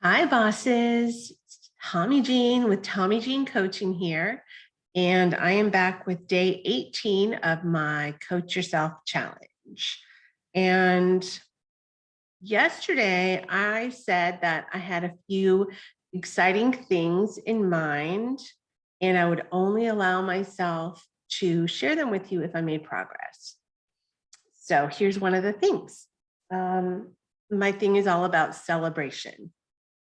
Hi, bosses. It's Tommy Jean with Tommy Jean Coaching here. And I am back with day 18 of my Coach Yourself Challenge. And yesterday I said that I had a few exciting things in mind, and I would only allow myself to share them with you if I made progress. So here's one of the things. My thing is all about celebration.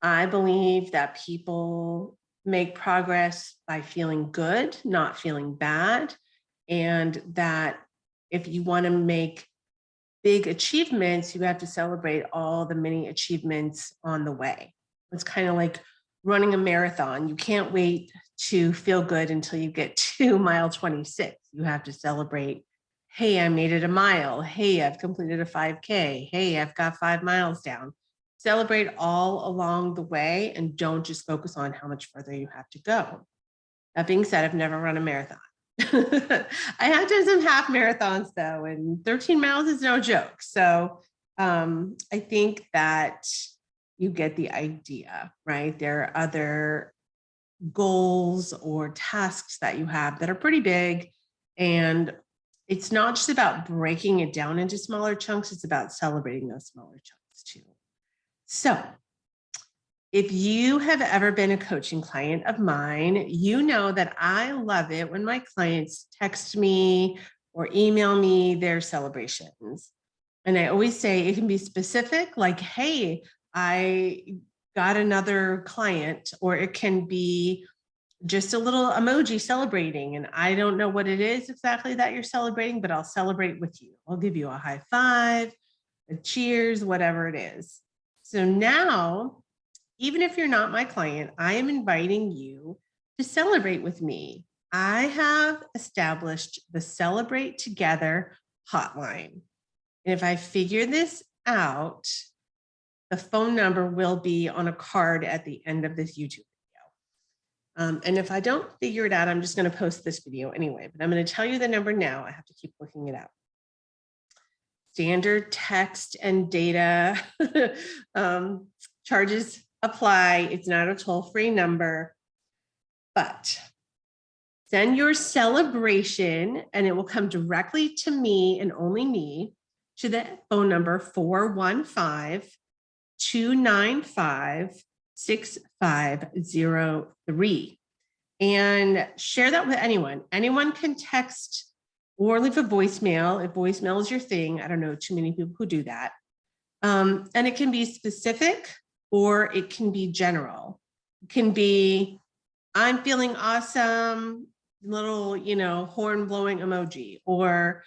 I believe that people make progress by feeling good, not feeling bad. And that if you want to make big achievements, you have to celebrate all the many achievements on the way. It's kind of like running a marathon. You can't wait to feel good until you get to mile 26. You have to celebrate, hey, I made it a mile. Hey, I've completed a 5K. Hey, I've got 5 miles down. Celebrate all along the way and don't just focus on how much further you have to go. That being said, I've never run a marathon. I have done some half marathons though, and 13 miles is no joke. So I think that you get the idea, right? There are other goals or tasks that you have that are pretty big. And it's not just about breaking it down into smaller chunks, it's about celebrating those smaller chunks too. So if you have ever been a coaching client of mine, you know that I love it when my clients text me or email me their celebrations. And I always say it can be specific, like, hey, I got another client, or it can be just a little emoji celebrating. And I don't know what it is exactly that you're celebrating, but I'll celebrate with you. I'll give you a high five, a cheers, whatever it is. So now, even if you're not my client, I am inviting you to celebrate with me. I have established the Celebrate Together hotline. And if I figure this out, the phone number will be on a card at the end of this YouTube video. And if I don't figure it out, I'm just going to post this video anyway, but I'm going to tell you the number now. I have to keep looking it up. Standard text and data charges apply. It's not a toll-free number, but send your celebration and it will come directly to me and only me to the phone number 415-295-6503 and share that with anyone. Anyone can text or leave a voicemail if voicemail is your thing. I don't know too many people who do that. And it can be specific or it can be general. It can be, I'm feeling awesome, little, horn blowing emoji, or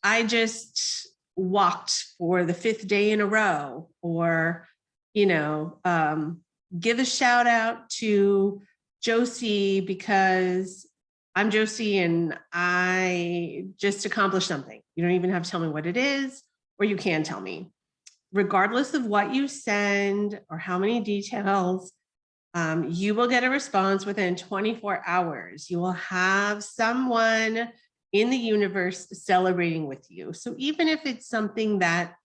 I just walked for the 5th day in a row, or, give a shout out to Josie because I'm Josie and I just accomplished something. You don't even have to tell me what it is, or you can tell me. Regardless of what you send or how many details, you will get a response within 24 hours. You will have someone in the universe celebrating with you. So even if it's something that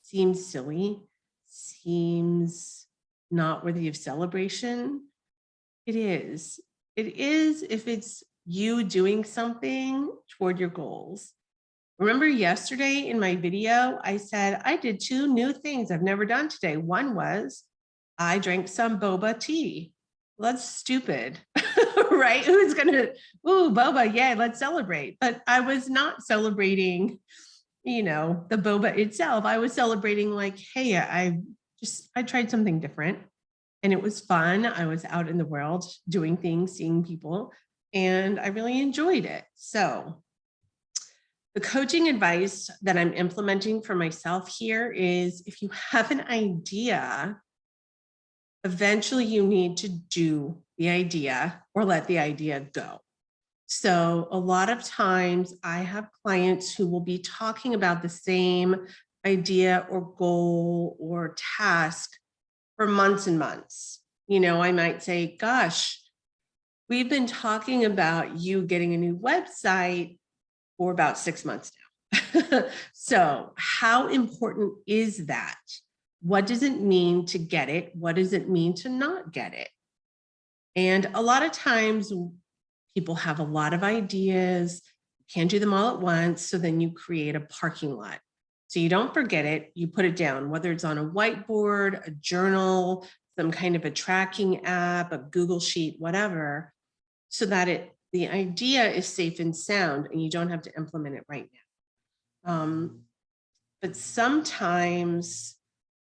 seems silly, seems not worthy of celebration, it is. It is if it's you doing something toward your goals. Remember yesterday in my video, I said I did 2 new things I've never done today. One was I drank some boba tea. Well, that's stupid, right? Who's gonna, ooh, boba, yay, let's celebrate. But I was not celebrating, the boba itself. I was celebrating like, hey, I tried something different and it was fun. I was out in the world doing things, seeing people, and I really enjoyed it. So the coaching advice that I'm implementing for myself here is if you have an idea, eventually you need to do the idea or let the idea go. So a lot of times I have clients who will be talking about the same idea or goal or task for months and months. I might say, gosh, we've been talking about you getting a new website for about 6 months now. So how important is that? What does it mean to get it? What does it mean to not get it? And a lot of times people have a lot of ideas, can't do them all at once. So then you create a parking lot. So you don't forget it, you put it down, whether it's on a whiteboard, a journal, some kind of a tracking app, a Google Sheet, whatever, so that the idea is safe and sound and you don't have to implement it right now. But sometimes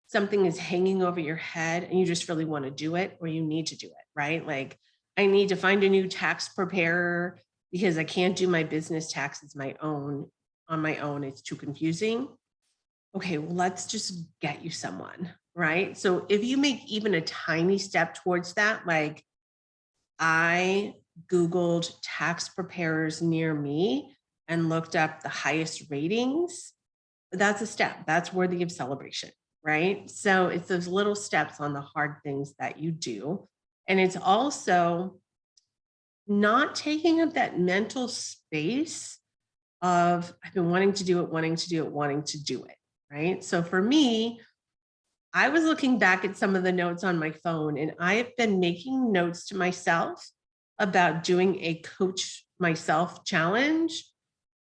something is hanging over your head and you just really want to do it, or you need to do it, right? Like, I need to find a new tax preparer because I can't do my business taxes on my own. It's too confusing. Okay, well, let's just get you someone, right? So if you make even a tiny step towards that, like I Googled tax preparers near me and looked up the highest ratings, that's a step. That's worthy of celebration, right? So it's those little steps on the hard things that you do. And it's also not taking up that mental space of I've been wanting to do it, wanting to do it, wanting to do it, right? So for me, I was looking back at some of the notes on my phone, and I have been making notes to myself about doing a coach myself challenge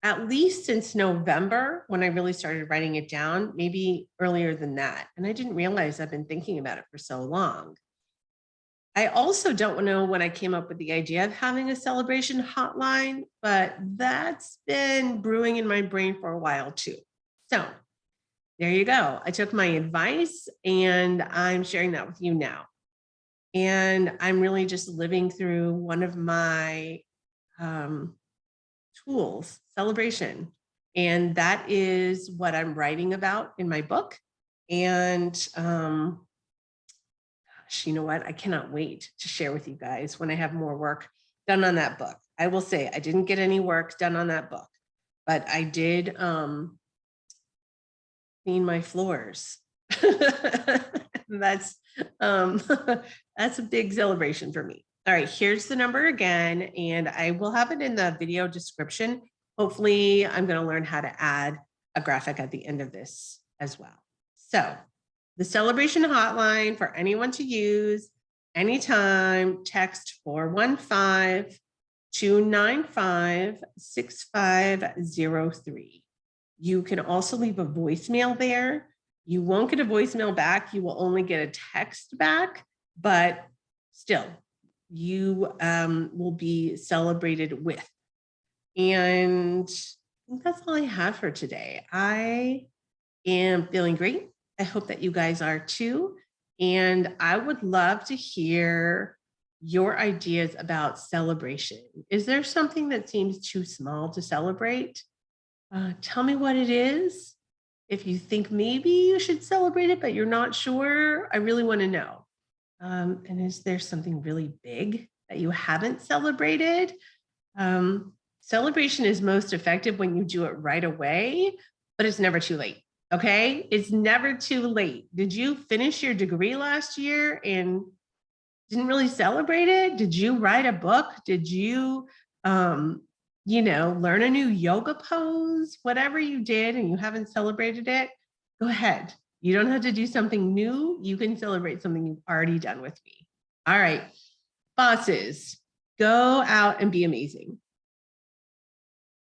at least since November, when I really started writing it down, maybe earlier than that. And I didn't realize I've been thinking about it for so long. I also don't know when I came up with the idea of having a celebration hotline, but that's been brewing in my brain for a while too. So there you go. I took my advice and I'm sharing that with you now. And I'm really just living through one of my tools, celebration. And that is what I'm writing about in my book. And gosh, you know what? I cannot wait to share with you guys when I have more work done on that book. I will say I didn't get any work done on that book, but I did clean my floors. That's that's a big celebration for me. All right, here's the number again, and I will have it in the video description. Hopefully, I'm going to learn how to add a graphic at the end of this as well. So the celebration hotline for anyone to use anytime, text 415-295-6503. You can also leave a voicemail there. You won't get a voicemail back. You will only get a text back, but still, you will be celebrated with. And I think that's all I have for today. I am feeling great. I hope that you guys are too. And I would love to hear your ideas about celebration. Is there something that seems too small to celebrate? Tell me what it is. If you think maybe you should celebrate it, but you're not sure, I really want to know. And is there something really big that you haven't celebrated? Celebration is most effective when you do it right away, but it's never too late. Okay. It's never too late. Did you finish your degree last year and didn't really celebrate it? Did you write a book? Did you, learn a new yoga pose? Whatever you did and you haven't celebrated it, go ahead. You don't have to do something new. You can celebrate something you've already done with me. All right, bosses, go out and be amazing.